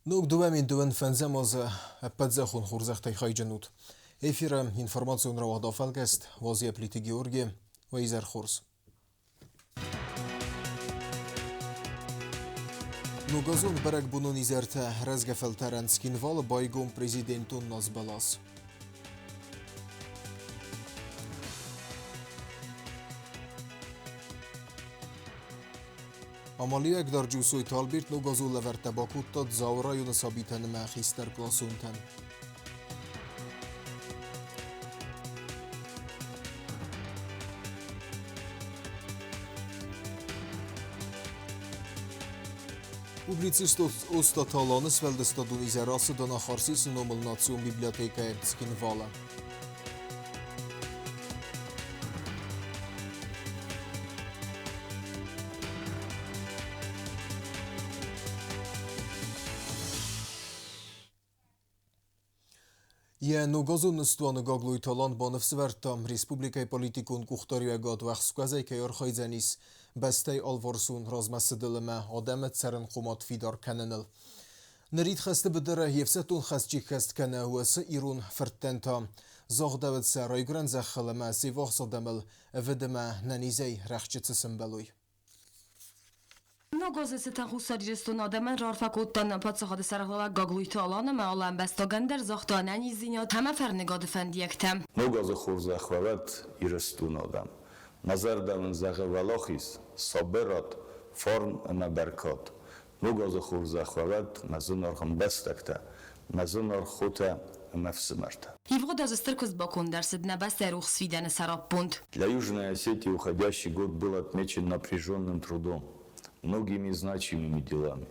Nuk duhemin duhen fenzem az pedzehun khurzakhtai khayjanut. Efira informacion ra wada falgest, wazi pliti Georgi, و ایزر خورس. Nugazun berek bunun izerte rezgefelteren skinval baygum prezidentun nazbalas. Amaliek dar giusoy talbirt nugazu leverte bakuttat zaurajun sabiten mechister plasunten. Publicist Ostatalanës veldestadun izerası dana kharsis nomel Nation Biblioteka Skinvala. Je nugazun stuan gaglu italan banıfsvertam Respublikay politikun kuhtarıyagat vaxskazay kayar khayzanis bestay alvarsun razmasıdılma ademet seren kumat fidar kananıl. Nerit xaste bedere yefsetun xastçi xast kana huası irun fertenta zagdavet saraygran zaxalama sivah sadamel evedema nanizay raxçıtsı simbeloy. Nogozeseten huszadíresztő nademen rarfakottan pacahad szereklala gagluitalana ma alan bestagender zahtanan izinyat hama fernegad fendiektem. Nogazı xurzahvavat irestun adam. Nazardamın zahvalachis saberat form na berkat. Nogazı xurzahvavat mazunar bestekte. Mazunar xuta мавсимарта. Его даже стркост бакондерс на бастерух свидана сараппунт. Для Южной Осетии уходящий год был отмечен напряженным трудом, многими значимыми делами.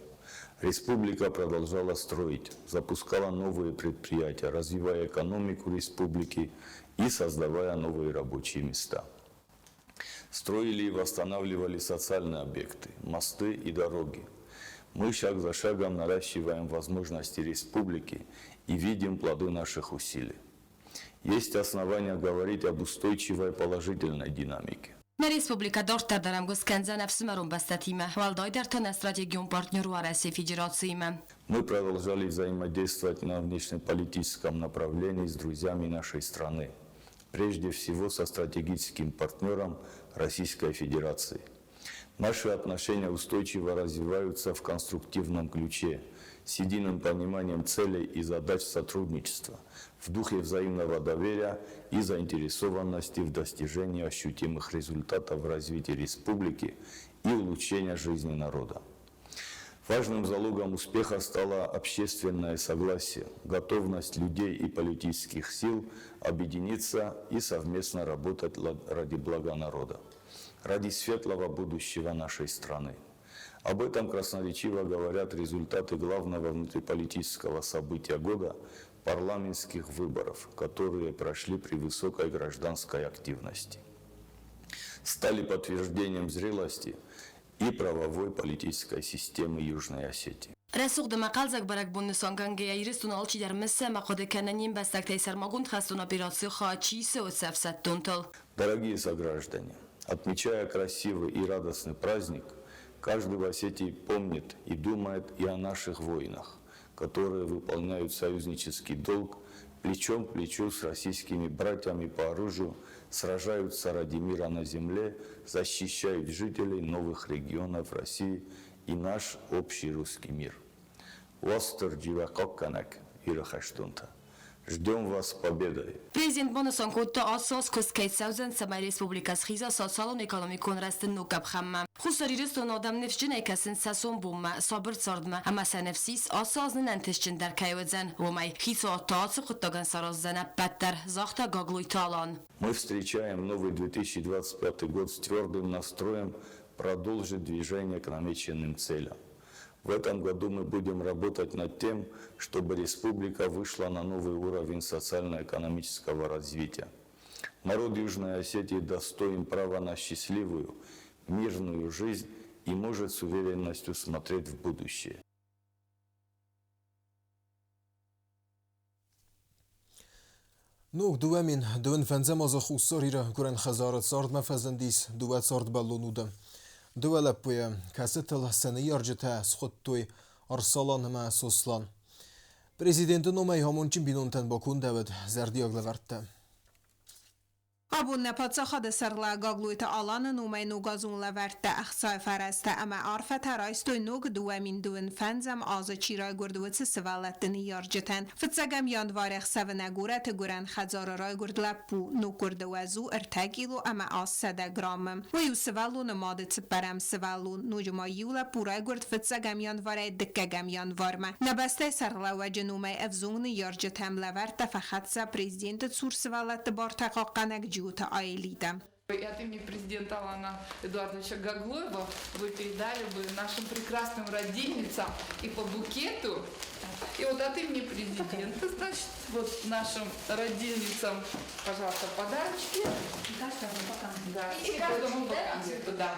Республика продолжала строить, запускала новые предприятия, развивая экономику республики и создавая новые рабочие места. Строили и восстанавливали социальные объекты, мосты и дороги. Мы шаг за шагом наращиваем возможности республики и видим плоды наших усилий. Есть основания говорить об устойчивой положительной динамике. На республика дортардарам гускенза нефсимарун бастатиме, валдайдартан стратегиум партнеру России Федерацииме. Мы продолжали взаимодействовать на внешнеполитическом направлении с друзьями нашей страны, прежде всего со стратегическим партнером Российской Федерации. Наши отношения устойчиво развиваются в конструктивном ключе, с единым пониманием целей и задач сотрудничества, в духе взаимного доверия и заинтересованности в достижении ощутимых результатов в развитии республики и улучшения жизни народа. Важным залогом успеха стало общественное согласие, готовность людей и политических сил объединиться и совместно работать ради блага народа, ради светлого будущего нашей страны. Об этом красноречиво говорят результаты главного внутриполитического события года – парламентских выборов, которые прошли при высокой гражданской активности. Стали подтверждением зрелости и правовой политической системы Южной Осетии. رسوق دم قلزك برك بون سانگنگه ایرستون آلچی در مسه مقاده کننیم بستک تیسر مگون خستون операции خاچی سوцев тунтал. Дорогие сограждане, отмечая красивый и радостный праздник, каждый в Осетии помнит и думает и о наших воинах, которые выполняют союзнический долг, плечом к плечу с российскими братьями по оружию, сражаются ради мира на земле, защищают жителей новых регионов России и наш общий русский мир. Остер Дживакокканак Ирахаштунта. Ждем вас с победой. Президент Бонусон Котта Асос Кускейцаузен Самай Республика Схиза социалон экономикон растын нукаб хамма. Хусари рестон адам нефчин экасин сасон бумма сабыр цардма ама санефсис асазнын антешчин در кайведзен вомай хисо таацы құттаган сараззана баттар захта гаглуй талан. Мы встречаем новый 2025 год с твердым настроем продолжить движение к намеченным целям. В этом году мы будем работать над тем, чтобы республика вышла на новый уровень социально-экономического развития. Народ Южной Осетии достоин права на счастливую, мирную жизнь и может с уверенностью смотреть в будущее. Nuk duhemin duhen fenzem az a huszorira kuren hazarat szard mefezendis duhet szard ballonudem. Duele puye kasetel sene yarjete skhottoy Arsalan me Soslan. Prezidentin omay hamonçin binunten bakun devet zerdiyagla vertte. Abun nepatsaxada sarla gagluita alanın umay nugazun leverte axsay fereste ama arfeta raistoy nug duemin duen fenzem ağzı çiray gurduvatsı sıvaletini yarcıten. Fıtsagam yandvarek sevene gure te guren xadzara ray gurdla bu nu gurduvazu ertegilu ama az 7 gramım. Vayu sıvalu namadı tıperem sıvalu nucuma yula bu ray gurd fıtsagam yandvare dikkegam yandvarma. Nebeste sarla vecin umay evzungni yarcıtem leverte fexatsa prezidenti tsur sıvalette bartaqaqanek Юта Аэлида. И от имени президента Алана Эдуардовича Гаглоева вы передали бы нашим прекрасным родильницам и по букету. И вот от имени президента, значит, вот нашим родильницам, пожалуйста, подарочки. Да, и каждому по конфету, да.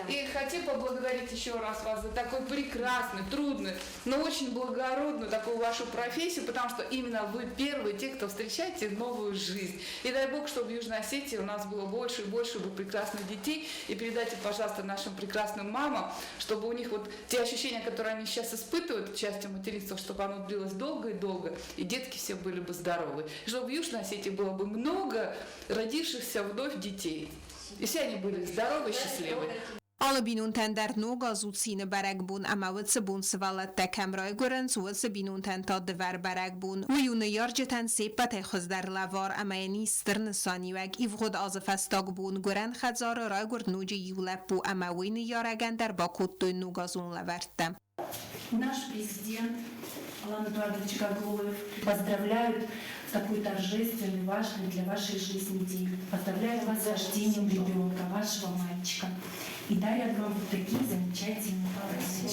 И хотим поблагодарить еще раз вас за такой прекрасный, трудный, но очень благородную такую вашу профессию, потому что именно вы первые, те, кто встречаете новую жизнь. И дай Бог, чтобы в Южной Осетии у нас было больше и больше бы прекрасных детей. И передайте, пожалуйста, нашим прекрасным мамам, чтобы у них вот те ощущения, которые они сейчас испытывают, частью материнства, чтобы оно длилось долго и долго, и детки все были бы здоровы. И чтобы в Южной Осетии было бы много родившихся вновь детей. И все они были здоровы и счастливы. Alabinun tender noga zucine berekbun, ama vötsebun szvalette kemraj görenc, vötsebinun tenta dever berekbun. Ujune jargyeten szépete hozder levar, amelyeni stern szaniweg, ivgod az festagbun, gören hedzar rajgord nuji julepu, ama ujne jaragender bakottő nogazun leverte. Наш президент Алан Эдуардович Гаглоев поздравляют в такой торжественный, важный для вашей жизни день. Поздравляю вас с рождением ребенка, вашего мальчика. И дарят вам вот такие замечательные подарочки.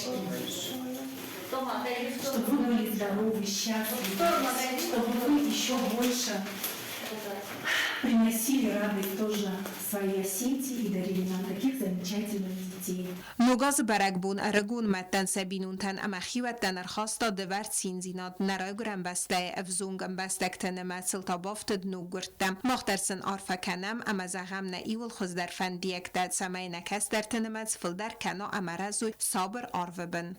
Чтобы вы были здоровы, счастливы, чтобы вы еще больше приносили радость тоже своей Осетии и дарили нам таких замечательных детей. Nogaz berekbun aragun metten sebinunten ama hiwetten erhasta devert színzinat neragren beste evzungen bestekten metszilta bafted nugurtem. Machtersen arfekenem ama zahamne iul hozder fendiek ted szemeinek eszterten metz filder kena amarazu sabr arveben.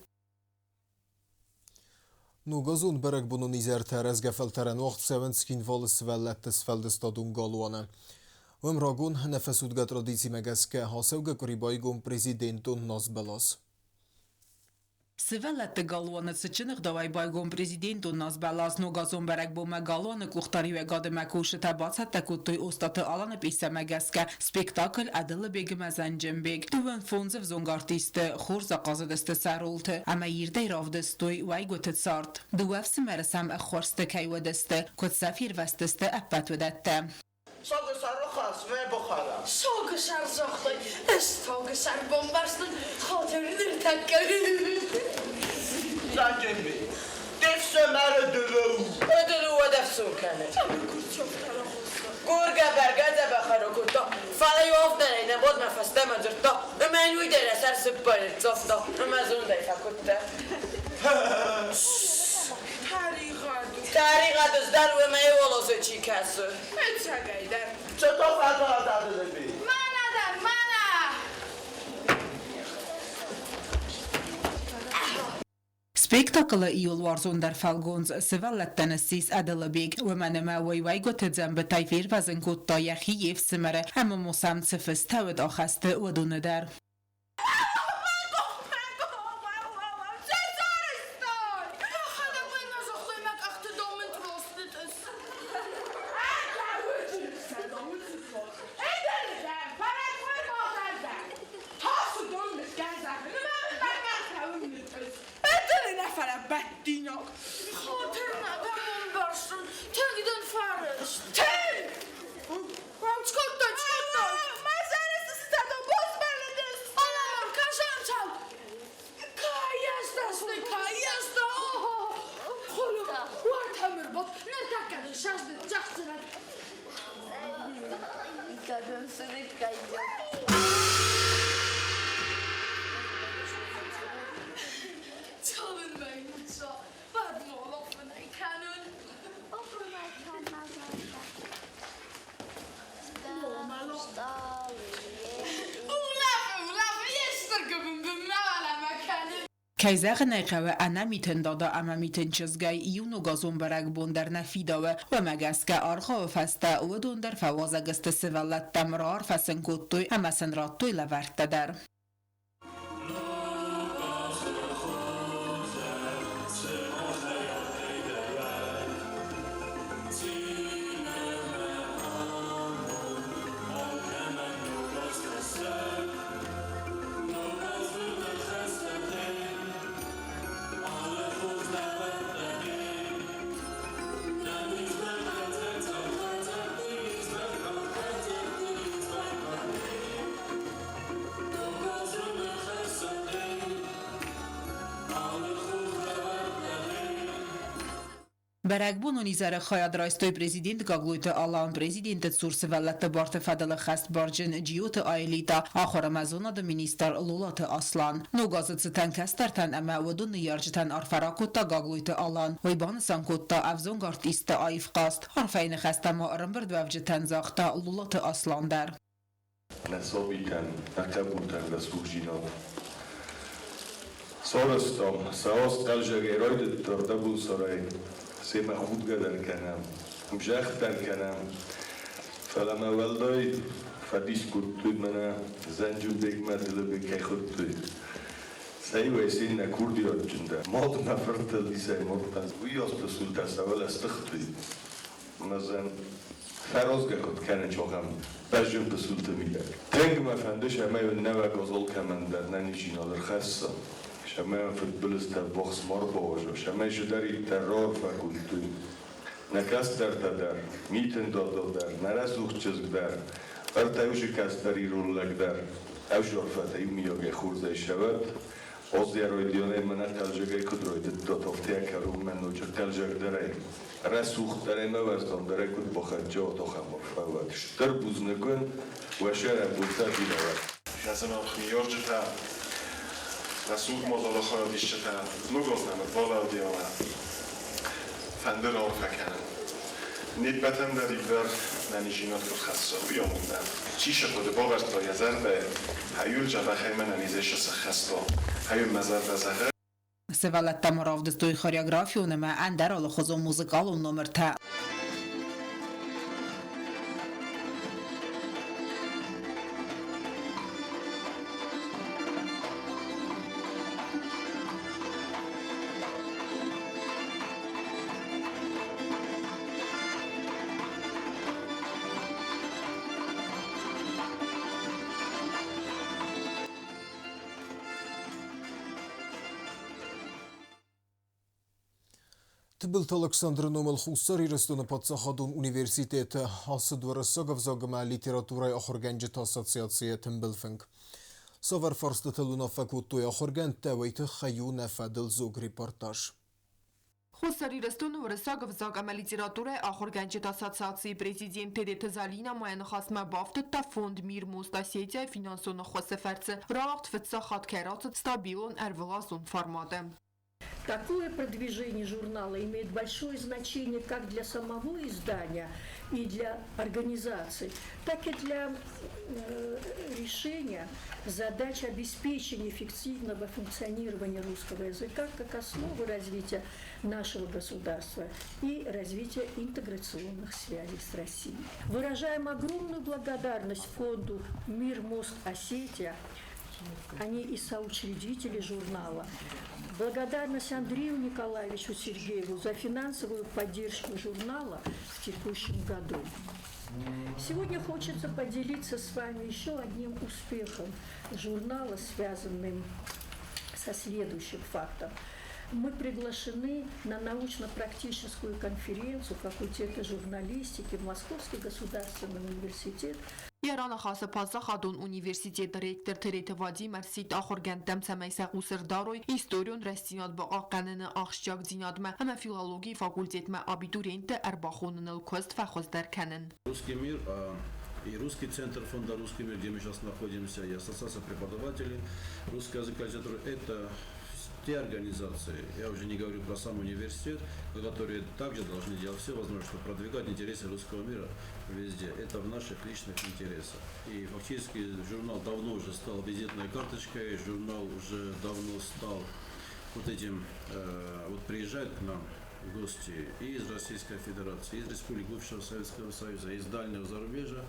Nugazun berek bunun izerte rezgefelteren ocht sevenskin valis vellettes feldestadun galuane. Ömragun nefesudga tradici megeske haseuge koribaigun prezidenton nazbelas. Սվելը գալուանը ցչնղ դավայ բայգոն պրեզիդենտու նազբալազնու գազոն բերակբոմը գալուանը կուխտարի վեգադը մակուշը տաբացա տակուտույ ոստատը ալանը պիսը մագասկա սպեկտակլ ադլը բեգմա զանջմբեգ դուվեն ֆոնզև զոնգարտիստը խորզա qazadəstə sarıltı ama yirdə iravdəstüy vaygotë sart duvəfsi mərəsəm əxorstə kayvədəstə kotsafir vəstəstə əppətvedətdə Sağ xas ve buxara. Sağ zaxtay, sağ bombastın xatirdir təkkəli. Zaten bir. Defse mərə dövü. Ödülü o defsun kəni. Gurga bergədə bəxərə kutta. Fələ yofdan eynə bod nəfəstə məcürtda. Ömən uydə rəsər sıppayır çofda. Öməzun da ifə kutta. Tariqat özlər və məyə olası çikəsi. Heç əqəylər. Çataq adadır bir. Mənədən, mənə! Spektaklı iyulvarzun der falgonz sevalletten sis adalabig ve meneme vay gotedzem be tayfir vazın kutta yahi yefsimere ama musam sıfız taved axaste odunu der. کیزاق نقوه انا میتن دادا اما میتن چزگای یونو گازون برگ بوندر نفیداوه و مگسکه آرخا و فسته و دوندر فوازگست سوالت تمرار فسنگوتوی اما سنراتوی لورت در. برگبون و نیزار خواهد رایستوی پرزیدنت گاگلویت آلان پرزیدنت سورس ولت بارت فدل خست بارجن جیوت آیلیتا آخر مزونا د مینیستر لولات اصلان نوگازت ستن کسترتن اما ودون یارجتن آرفراکوتا گاگلویت آلان ویبان سانکوتا افزون گارتیست آیف قاست آرفین خسته ما ارنبرد وفجتن زاختا لولات اصلان در نصابیتن نتبوتن رسوجینا سارستم ساست قلجه راید دارده بود سرای سيما خود قدر كنام مشاخ در كنام فلما ولداي فديش كنت منا زنجو بيك ما دل بكي خدت سيوا سينا كردي رجندا ماد نفرت لسه مرتز وياس بسول تسول استختي مثلا فراز قد كان چوغم بجن بسول تميدر تنگ ما فندش ما نوا غزل كمان در ننيجينا در خاصه شما في البلس تبوخس مربى وجو شما جداري ترار فكنتو نكاستر تدار ميتن دادر نرسوخ چزگ در ارتاوش کاستری رول لگ در اوش رفته میوگه خورده شود از دیروی دیانه من تلجگه کدروی داد افتیا کرم من نوچه تلجگ داره رسوخ داره موستان داره کد بخد جا تو خمر فوت شتر بوز نکن و شهر بوزه بیرود شازم خمیار جتا رسول مازال خواهد بیشتر نگذنم بالا دیانه فندر آن فکنم نبتم در ایبر ننیجینات رو خسته بیاموندم چیش خود باورد با یزر به هیول جبخه من ننیزش سخسته هیول مزر بزهه سوالت تمراف دستوی خاریوگرافی اونما اندر آل خوزو موزیکال و نمر تا Тбилт Александр Номел Хусари растуна подсахадун университета асыдвара сагавзагама литературай ахорганжит ассоциация Тмбилфинг. Совар фарстателуна факуттуй ахорганта вайты хаюна фадл зог репортаж. Хусари растуна варсагавзагама литературай ахорганжит ассоциации президент Тедет Залина моен хасма бафтта фонд мир мустасетия финансуна хосеферце рахт фетсахат керат стабилон эрвеласун формате. Такое продвижение журнала имеет большое значение как для самого издания и для организации, так и для решения задач обеспечения эффективного функционирования русского языка как основы развития нашего государства и развития интеграционных связей с Россией. Выражаем огромную благодарность фонду «Мир Мост-Осетия», они и соучредители журнала. Благодарность Андрею Николаевичу Сергееву за финансовую поддержку журнала в текущем году. Сегодня хочется поделиться с вами еще одним успехом журнала, связанным со следующим фактом. Мы приглашены на научно-практическую конференцию факультета журналистики в Московский государственный университет. Ирана хаса пазахадун университет ректор Теретевади Марсит ахоргантам самайса гусердароy историон растинад ба ақанына ахшчак динадма ама филологии факультетма абитуриенты арбахоннал кост фахоздар канен. Русский мир и русский центр фонда «Русский мир», где мы сейчас находимся, и ассоциация преподавателей русского языка и литературы, это те организации, я уже не говорю про сам университет, которые также должны делать все возможное, чтобы продвигать интересы русского мира везде. Это в наших личных интересах. И фактически журнал давно уже стал визитной карточкой, журнал уже давно стал вот этим, вот приезжают к нам гости и из Российской Федерации, и из республик бывшего Советского Союза, и из дальнего зарубежья,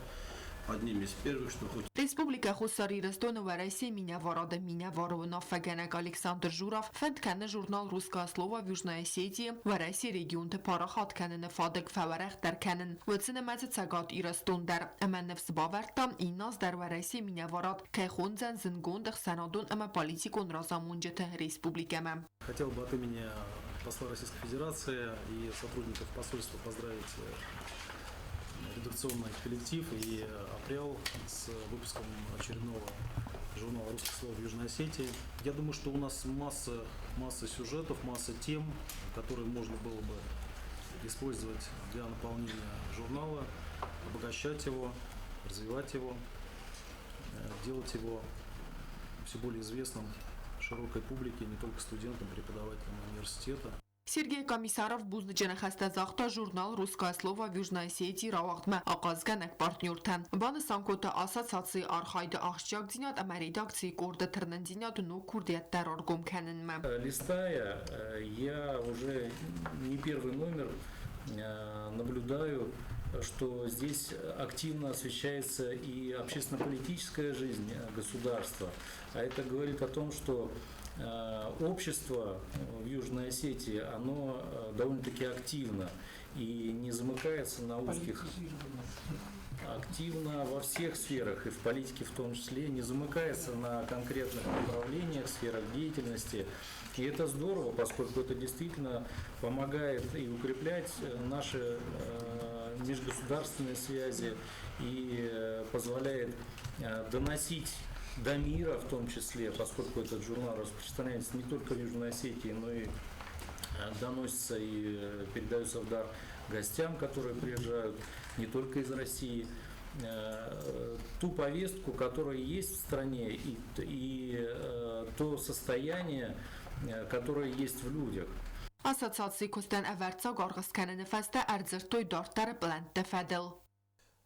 одним из первых, что хоть Республика Хусарирстон в России Миняварада Миняварова Фаганак Александр Журов фэндканы журнал «Русское слово» в Южной Осетии в России регион Парахат канен фадык фаварах дар канен вцинемат цагат Ирстон дар аманнефс бавартам и нас дар в России Миняварад кайхунзан зингондах санадун ама политикун разамунджета республикама. Хотел бы от имени посла Российской Федерации и сотрудников посольства поздравить редакционный коллектив и апрел с выпуском очередного журнала «Русское слово» в Южной Осетии. Я думаю, что у нас масса сюжетов, масса тем, которые можно было бы использовать для наполнения журнала, обогащать его, развивать его, делать его все более известным широкой публике, не только студентам, преподавателям университета. Сергей Комиссаров бузджена хастазахта журнал «Русское слово» в Южной Осетии равахтма аказганак партнёртан. Баны санкота ассоциации архайда ахшчак динят, ама редакции корда тернандинят, но курдият терроргум каненма. Листая, я уже не первый номер наблюдаю, что здесь активно освещается и общественно-политическая жизнь государства. А это говорит о том, что общество в Южной Осетии, оно довольно-таки активно и не замыкается на узких, активно во всех сферах, и в политике в том числе, не замыкается на конкретных направлениях, сферах деятельности. И это здорово, поскольку это действительно помогает и укреплять наши межгосударственные связи и позволяет доносить до мира в том числе, поскольку этот журнал распространяется не только в Южной Осетии, но и доносится и передается в дар гостям, которые приезжают не только из России, ту повестку, которая есть в стране, и то состояние, которое есть в людях. Ассоциации Костан Аверца Горгасканен фаста Арзертой Дортар Бланте Федел.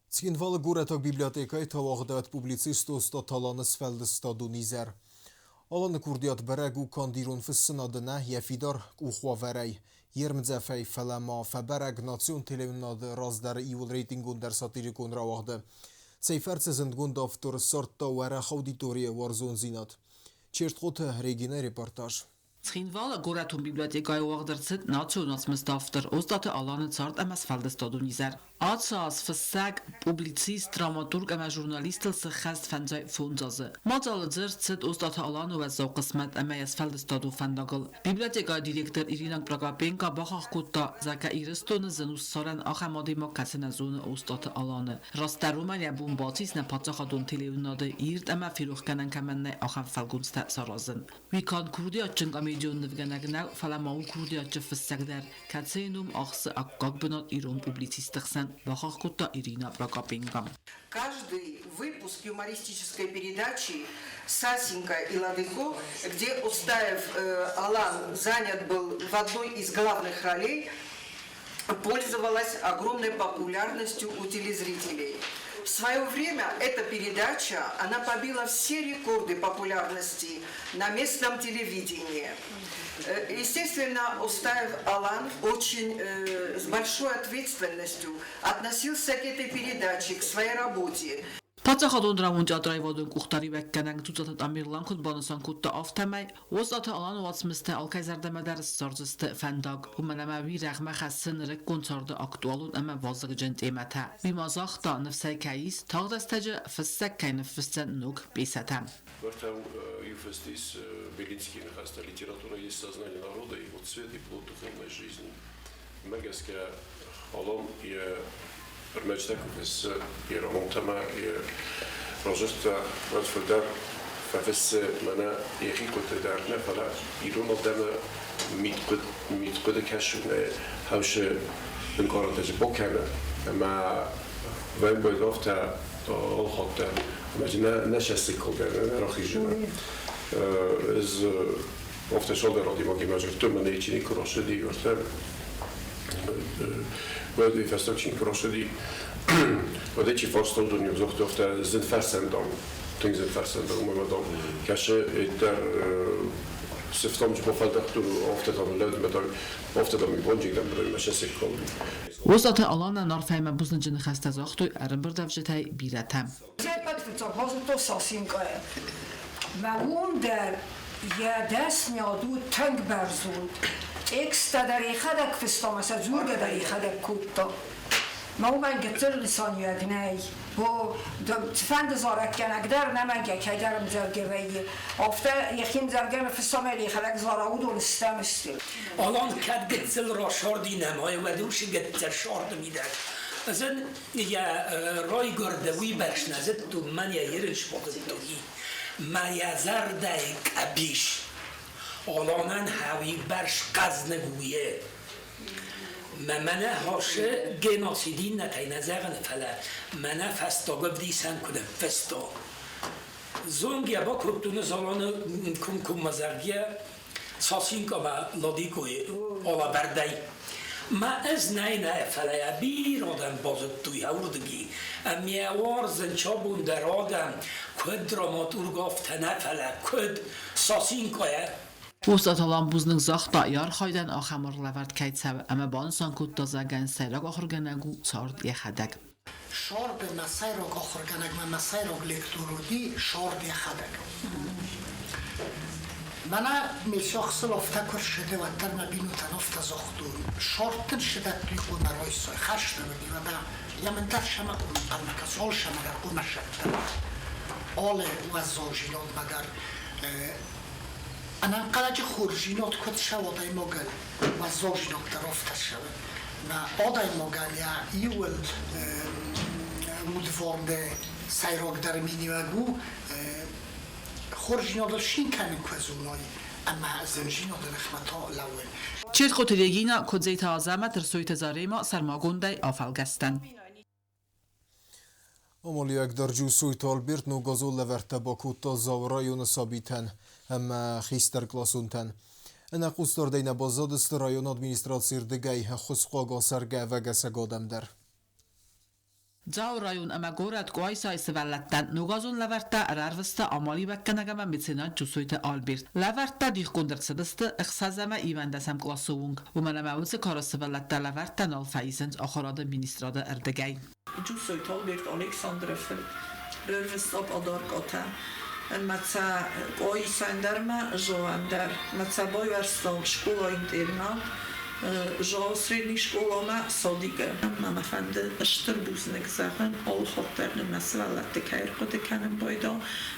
Цинвалы гураток библиотекай тавагдат публицист Остад Таланыс Фелдстаду Низер. Аланы курдият берегу кандирун фссынадына яфидар ухваверей. Ермдзефей фелема феберег национ телевинады раздар ивул рейтингун дер сатирикун равагды. Цейферце зиндгун дафтор сорта варах аудитория варзон зинат. Чертхот Регина репортаж. Цхинвал горатун библиотекай уагдырцыт националсмыстафтыр. Остаты аланы царт эмес Фелдстаду Низер. Ацас фссаг публицист, драматург эма журналистылсы хаст фэнзай фунзазы. Мазалы цырцыт остаты аланы вэззау қысмет эмэяс Фелдстаду фэндагыл. Библиотека директор Ирина Прокопенко бахах кутта зака ирыстоны зынус саран ахамадыма касыназуны остаты аланы. Растарума ябун батис на патсахадун телевинады ирд эма фирухканан каменне ахам фэлгунста саразын. Викан курдиятчын амедионны вганагнау фаламау курдиятчы фссагдар. Кацейнум ахсы аккак бынат ирон публицистықсан. Ирина Прокопенко. Каждый выпуск юмористической передачи «Сасенька и Ладыко», где Устаев Алан занят был в одной из главных ролей, пользовалась огромной популярностью у телезрителей. В свое время эта передача, она побила все рекорды популярности на местном телевидении. Естественно, Устаев Алан очень с большой ответственностью относился к этой передаче, к своей работе. Пацахадон рамунджа драйводун кухтари веккананг тузатат амирлан кут банасан кутта афтамай озаты алан вацмысты алкайзарда мадарс сорзысты фэндаг уманамави рахма хассын рек концорды актуалун ама вазыг жент эмата бимазахта нфсай кайис тагдастажы фссак кайны фссен нук бесатам. Там юфестис Белинский нахаста литература есть сознание народа, его цвет и плод духовной жизни. Мегаска алон и Örməcdəkimiz yer-montama prożetta rozfordar ففس منا يخي كنت دارنا فلا يرون قدام ميت قد كشفنا هاوش بنقارن تجربة كنا أما وين بيضافتا الخطة مجنا نشستي كلنا راخي جنا از وقت شغل رادي ما جمع جرت من يجيني كروش دي قلت باید وی فستاکشین کروشدی و دیگه فاستال دنیا زخت افته زند فرسندام تنگ زند فرسندام اومدم کشه در se w tom, że pofalta, którą ofte tam i błądzik, tam były się sekund. وزارت آلان نارفهم بوزن جن خسته زاختوی اربرد وجهی بیرتم. و اون در یه دست میادو تنگ برزوند اکستا در ایخدک فستام از زورگ در ایخدک کتا ما او من گتر لسانی اگنی و تفند زارک گنگ در نمنگه که درم زرگه ویه افته یخیم زرگه مفستام ایخدک زارو دولستم استیل آلان کد گتر را شاردی نمای و دوش گتر شارد میدن ازن یه رای گردوی برشنزد تو من یه یرش بادد دوی ما یزر دای کبیش آلانن هاوی برش قزنگویه منه هاشه گناسیدین نتای نزاغن فلا منه فستا گفتی سن کنم فستا زنگی با کتون زالان کم مزرگیه ساسین که با لادی کوی آلا بردای ما از نه فلای بیر آدم بازد توی هوردگی میوار زنچابون در آدم کد دراماتورگ آفتنه فلا کد ساسین که وزارت آلان بوزنگ زاختا یار خایدن آخمار لورد کیت سب اما بانسان کد دازگن سیراگ آخرگنگو سارد یخدگ شارد مسیراگ آخرگنگ و مسیراگ لکتورودی شارد یخدگ منه میشاخصل افتکر شده و در مبینو تنافت زاختون شارتن شده توی خونه رایسای خشت بودی و دا یمن در شما اون قرمکس آل شما در اون شدتر آل و زاجینات مگر انا قلج خورجینات کد شوادای مگل و زاجینات در افت شده و آدای مگل یا ایول مدفارده سیراگ در مینیوگو خورجینات شین کنیم کزونای اما زنجینات نخمتا لول چیت قطریگینا کدزیت آزمه در سویت زاریما سرماگونده آفلگستن Omoliak darju suit Albert no gazol leverte Bakuta zavrayon sabiten ama khister klasunten. Ana qustor deyna bazadist rayon administratsir digay khusqaga serga ve gesegadem der. Zau rayon ama gorat qoysa isvallattan no gazol leverte ararvista amali bekkenegem mitsenan suit Albert. Leverte dihkondertsedist ikhsazama ivandesam klasung. Umanama utse karasvallatta leverte nal faizens akharada ministrada erdegay. Giusto Albert Alexandrefeld, Rövestap Adarkata, Maca Oi Sanderma, Joander, Maca Bojvarstal, škola internat, Žao srednjih školama, Sodiga. Mama fende Štrbuznek zagen, al hotterne mesvalat kajrko de kanem bojda,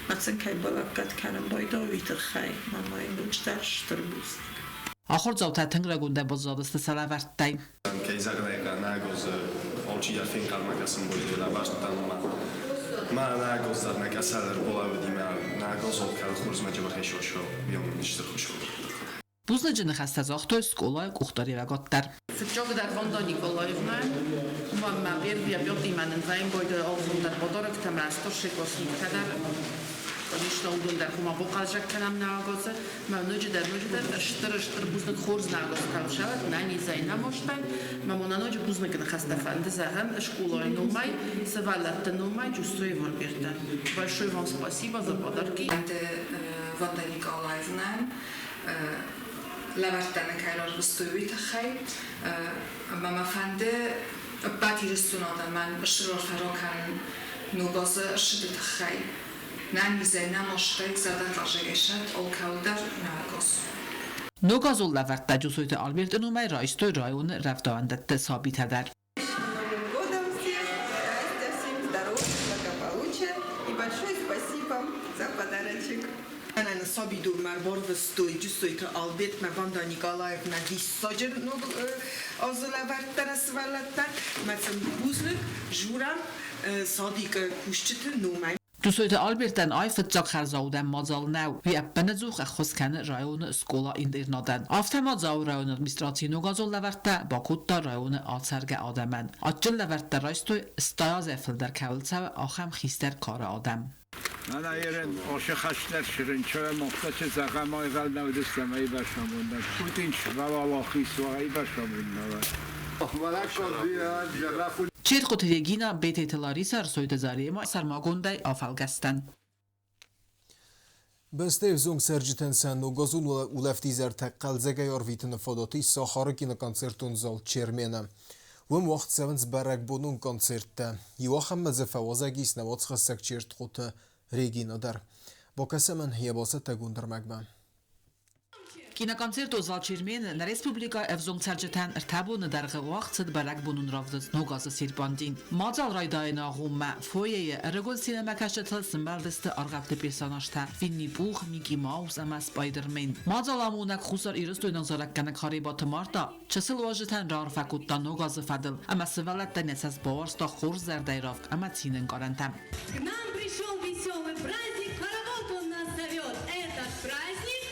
Macen kaj balakat kanem bojda, viter chaj, mama indučter Štrbuznek. آخر زاوت تنگ گنده بازدست سلامت تایم. که زاغرایگا نگوز آلچی فین کار مکسم بوده لباس تنما ما نگوز در مکسر بالا بدیم نگوز کار خورز مجبور شو بیام نشتر خوشو. بوزن جن خسته زاختوی سکولای کوختاری و گاتر. Sečok dar Vanda Nikolajevna, ma vjerbija bjoti manen zaim bojde alzum dar bodorak tam rastoše klasnik kadar. Konečnou dům dar kuma pokažek kanam nágoze, má noči dar štr buznek chorz nágoz kalšavat, na ní zajna možtaj, mám na noči buznek nachasta fanda zahem, školoj numaj, se valat numaj, čustuji vorbirta. Большое вам спасибо за подарки. Vanda Nikolajevna, لورتن کایلار بستویی تخی، ماما فنده باتی رستوران من اشتراک فراکن نوگاز اشتر تخی، نمیزه نماشته زدن راجعشت آل کودر نگاز. نوگازول لورت تجوسویت آلبرت نومای رایستوی رایون رفتاندت ثابت در. Sabi durmar borvestoi giustoita Albert ma Vanda Nikolaevna dissager no azlavartana svallattan matsam buzluk juram sadika kushchit numay دوسویت آلبرتن آیفت زاگ خرزاودن مازال نو وی اپن زوخ خسکن رایون اسکولا ایندرنادن آفته مازاو رایون ادمیستراتی نوگازول لورته با کتا رایون آتسرگ آدمن آجل لورته رایستوی استایاز افل در کولسه و آخم خیستر کار آدم من ایران عاشق هستم شیرین چای مختلف زغمای قلب نودستم ای باشموندن پوتین شوالا خیس و ای باشموندن چیت قطریگینا بیت اطلاعی سر سویت زاری ما سرماگونده آفلگستن Bestev zung serjiten sen u gazun u leftizer tekkal zegayar vitin fadati saharaki na koncertun zal çermene. Wem wacht sevens berek bonun koncerte. Joachim mezefawazegis na watschasek çert khote Regina der. Bokesemen hiebase tegunder megben. Կինոկոնցերտը զալչիրմեն Ռեսպուբլիկա Էվզոն ցարջտան ըրթաբունը դարղը վախցդ բարակ բունուն ռավդս նոգազը սիրբանդին մածալ ռայդային աղում ֆոյեը ռեգոլ սինեմակաշտալ սմբալդստը արգակտը պերսոնաժտա Վիննի Պուխ, Միկի Մաուս, ամա Սպայդերմեն մածալ ամունակ խուսար իրստոյնան զարակկանակ հարիբատը մարտա չսել վաժտան ռարֆակուտտա նոգազը ֆադլ ամա սվալատտան էսաս բորստա խուր զարդայրավ ամա ցինեն կարանտամ К нам пришел веселый праздник, хоровод он нас зовет. Этот праздник,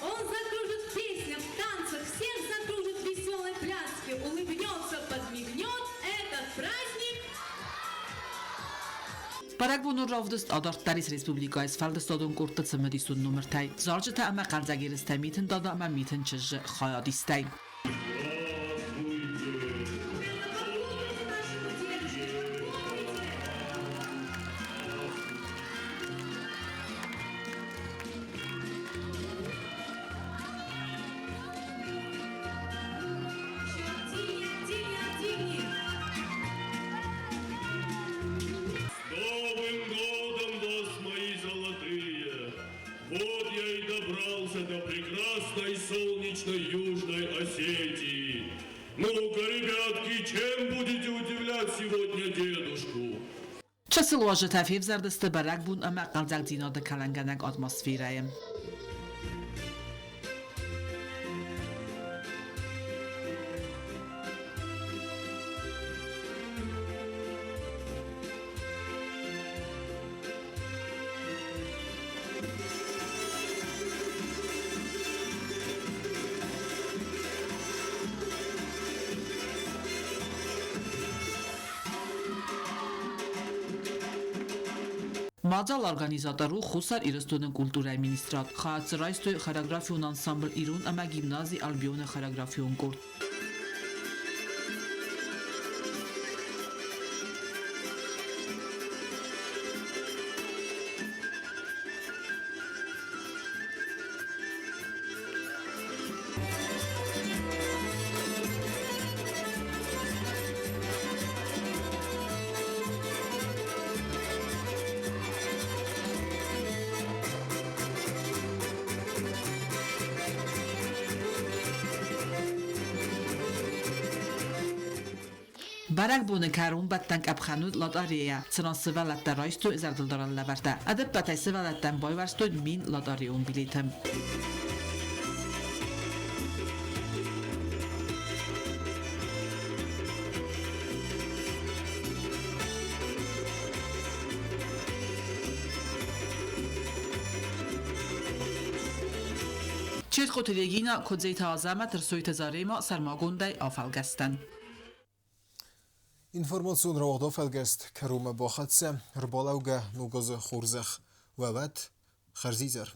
он закружит в песнях, в танцах, всех закружит в веселой пляске, улыбнется, подмигнет. Этот праздник. Բարակ բունուն ռավդստ ադարտարիս Ռեսպուբլիկայից ֆալդստոդուն կուրտը ծմդիսուն նոմրթայ զարջը ամա ղանձագերստայ միթն դադա ամա միթն չժ խայադիստայ Вот я и добрался до прекрасной солнечной Южной Осетии. Ну-ка, ребятки, чем будете удивлять сегодня дедушку? Չսլ ուաժը թավիվ զարդստը բարակ բուն ամա ղանձակ ձինոդը կալանգանակ ատմոսֆիրայեմ Մածալ արգանիզատարու խուսար իրստոնը կուլտուրայ մինիստրատ խաղացրայստոյ խարագրաֆիոն անսամբլ իրուն ամա գիմնազի ալբիոնը խարագրաֆիոն կորտ Բարակ բունը կարուն բատտանք ապխանուդ լոտարիա ծնոսվալ ատտարայստու զարդլդորան լավարտա ադեպ պատայսվալ ատտան բոյվարստույն մին լոտարիուն բիլիթեմ Չետ խոտիրեգինա կոդզեյթա ազամա տրսոյթը զարեյմա սարմագոնդայ ավալգաստան Information rawdov elgest kerume boxatse, rbalauga nugazı xurzaq, vavat, xarzizer.